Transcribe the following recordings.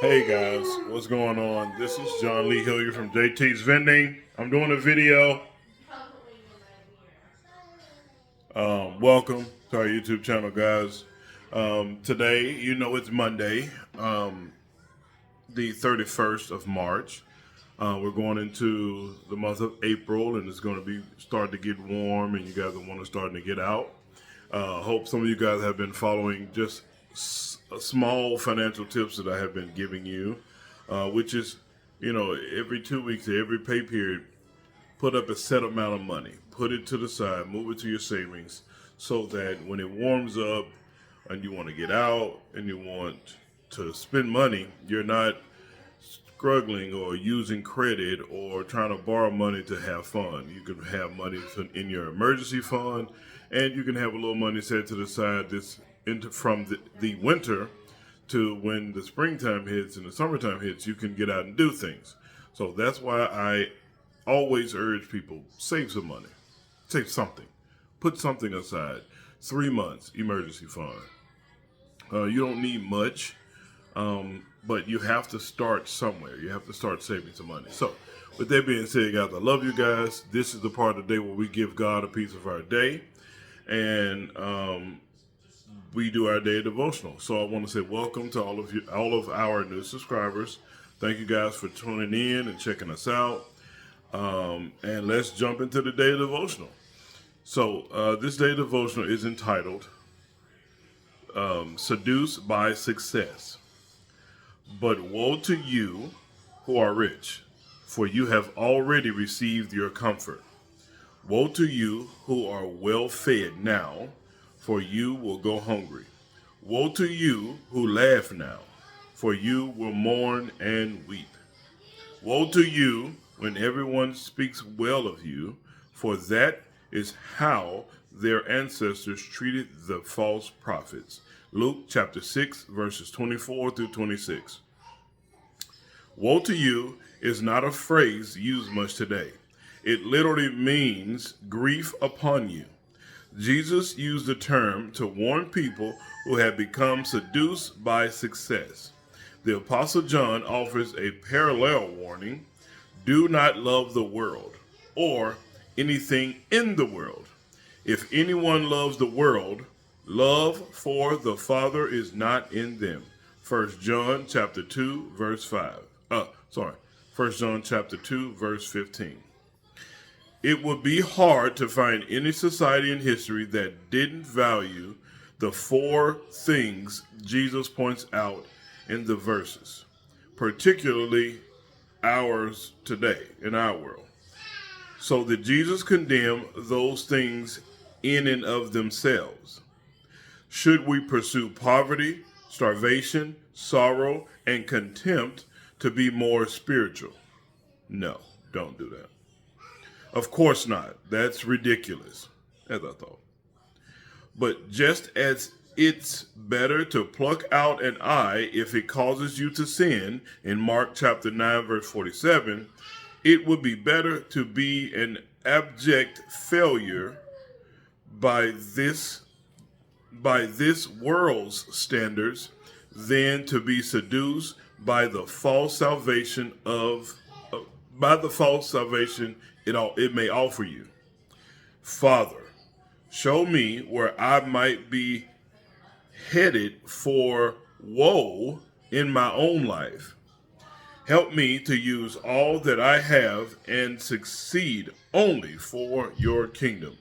Hey guys, what's going on? This is John Lee Hilliard from JT's Vending. I'm doing a video. Welcome to our YouTube channel, guys. Today, it's Monday, the 31st of March. We're going into the month of April, and it's going to be starting to get warm, and you guys are want to starting to get out. Hope some of you guys have been following just small financial tips that I have been giving you, which is, every 2 weeks, every pay period, put up a set amount of money, put it to the side, move it to your savings, so that when it warms up and you want to get out and you want to spend money, you're not struggling or using credit or trying to borrow money to have fun. You can have money in your emergency fund, and you can have a little money set to the side from the winter to when the springtime hits and the summertime hits. You can get out and do things. So that's why I always urge people, save some money, save something, put something aside. 3 months emergency fund. You don't need much, but you have to start somewhere. You have to start saving some money. So with that being said, guys, I love you guys. This is the part of the day where we give God a piece of our day, and we do our day devotional. So I want to say welcome to all of you, all of our new subscribers. Thank you guys for tuning in and checking us out. And let's jump into the day devotional. So this day devotional is entitled Seduced by Success. But woe to you who are rich, for you have already received your comfort. Woe to you who are well fed now, for you will go hungry. Woe to you who laugh now, for you will mourn and weep. Woe to you when everyone speaks well of you, for that is how their ancestors treated the false prophets. Luke chapter 6, verses 24 through 26. Woe to you is not a phrase used much today. It literally means grief upon you. Jesus used the term to warn people who had become seduced by success. The Apostle John offers a parallel warning: do not love the world or anything in the world. If anyone loves the world, love for the Father is not in them. 1 John chapter 2, verse 5. 1 John chapter 2, verse 15. It would be hard to find any society in history that didn't value the 4 things Jesus points out in the verses, particularly ours today in our world. So did Jesus condemn those things in and of themselves? Should we pursue poverty, starvation, sorrow, and contempt to be more spiritual? No, don't do that. Of course not. That's ridiculous, as I thought. But just as it's better to pluck out an eye if it causes you to sin, in Mark chapter 9, verse 47, it would be better to be an abject failure by this world's standards than to be seduced by the false salvation it may offer you. Father, show me where I might be headed for woe in my own life. Help me to use all that I have and succeed only for your kingdom.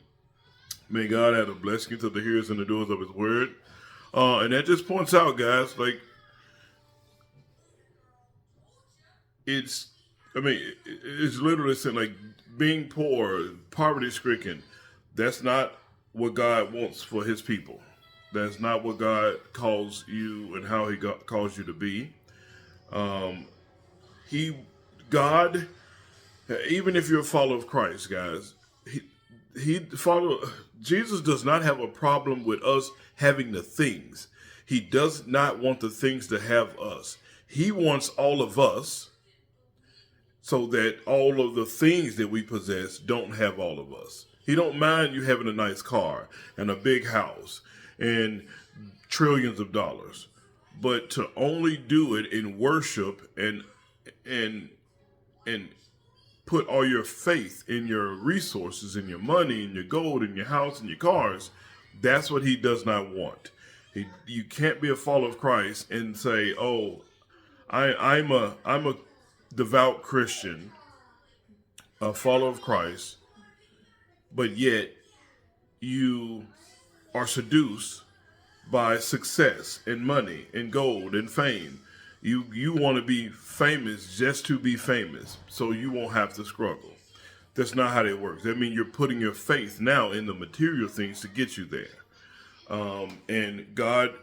May God add a blessing to the hearers and the doers of his word. And that just points out, guys, like, it's literally saying, like, being poor, poverty stricken, that's not what God wants for his people. That's not what God calls you and how he calls you to be. God, even if you're a follower of Christ, guys, Jesus does not have a problem with us having the things. He does not want the things to have us. He wants all of us, so that all of the things that we possess don't have all of us. He don't mind you having a nice car and a big house and trillions of dollars. but to only do it in worship and and put all your faith in your resources, in your money, in your gold, in your house, in your cars, that's what he does not want. You can't be a follower of Christ and say, "Oh, I'm a devout Christian, a follower of Christ," but yet you are seduced by success and money and gold and fame. You want to be famous just to be famous, so you won't have to struggle. That's not how that works. That means you're putting your faith now in the material things to get you there. And God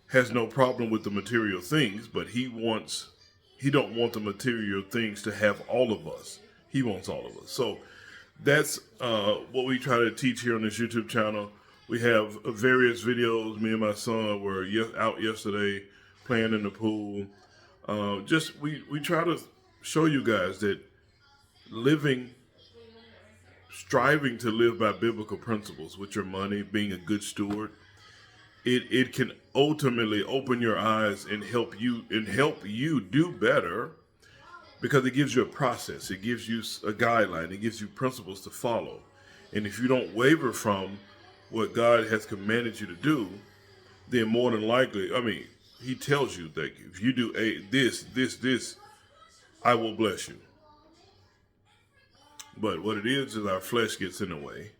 has no problem with the material things, but he don't want the material things to have all of us. He wants all of us. So that's what we try to teach here on this YouTube channel. We have various videos. Me and my son were out yesterday playing in the pool. We try to show you guys that striving to live by biblical principles with your money, being a good steward, it can ultimately open your eyes and help you do better, because it gives you a process, it gives you a guideline, it gives you principles to follow. And if you don't waver from what God has commanded you to do, then more than likely, he tells you that if you do this, I will bless you. But what it is our flesh gets in the way,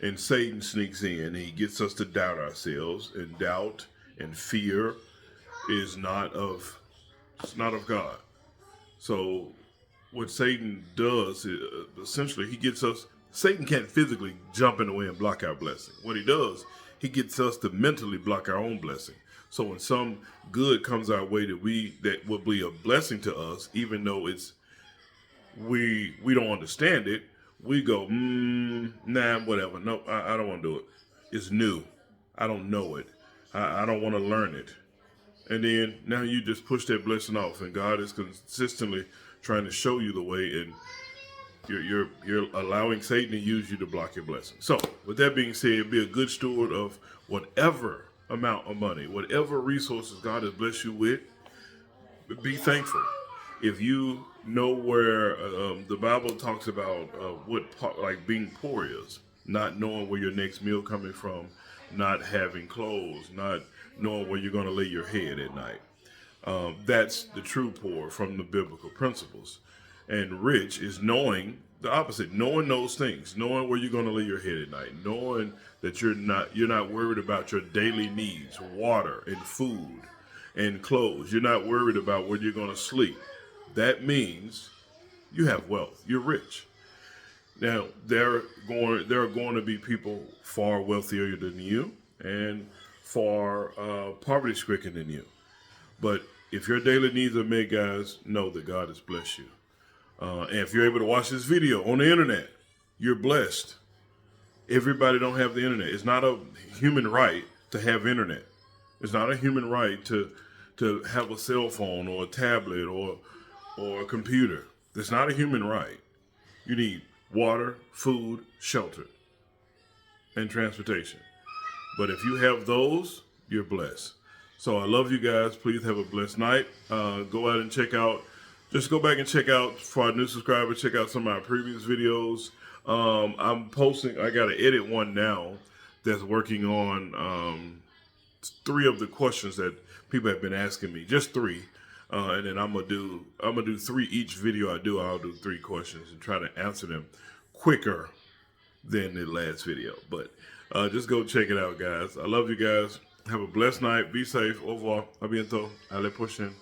and Satan sneaks in, and he gets us to doubt ourselves, and doubt and fear is not of God. So what Satan does is, essentially, Satan can't physically jump in the way and block our blessing. What he does, he gets us to mentally block our own blessing. So when some good comes our way that will be a blessing to us, even though we don't understand it, we go, nah, whatever. No, I don't want to do it. It's new. I don't know it. I don't want to learn it. And then now you just push that blessing off, and God is consistently trying to show you the way, and you're allowing Satan to use you to block your blessing. So with that being said, be a good steward of whatever amount of money, whatever resources God has blessed you with. Be thankful. If you know where the Bible talks about like being poor is, not knowing where your next meal coming from, not having clothes, not knowing where you're going to lay your head at night. That's the true poor from the biblical principles. And rich is knowing the opposite, knowing those things, knowing where you're going to lay your head at night, knowing that you're not worried about your daily needs, water and food and clothes. You're not worried about where you're going to sleep. That means you have wealth. You're rich. Now, there are going to be people far wealthier than you and far poverty-stricken than you. But if your daily needs are met, guys, know that God has blessed you. And if you're able to watch this video on the internet, you're blessed. Everybody don't have the internet. It's not a human right to have internet. It's not a human right to have a cell phone or a tablet or a computer. That's not a human right. You need water, food, shelter, and transportation. But if you have those, you're blessed. So I love you guys. Please have a blessed night. Go out and just go back and check out, for our new subscribers, check out some of our previous videos. I'm posting, I got to edit one now that's working on 3 of the questions that people have been asking me, just 3. And then I'm gonna do 3 each video I do. I'll do 3 questions and try to answer them quicker than the last video. But just go check it out, guys. I love you guys. Have a blessed night. Be safe. Au revoir. A bientôt. Allez, prochaine.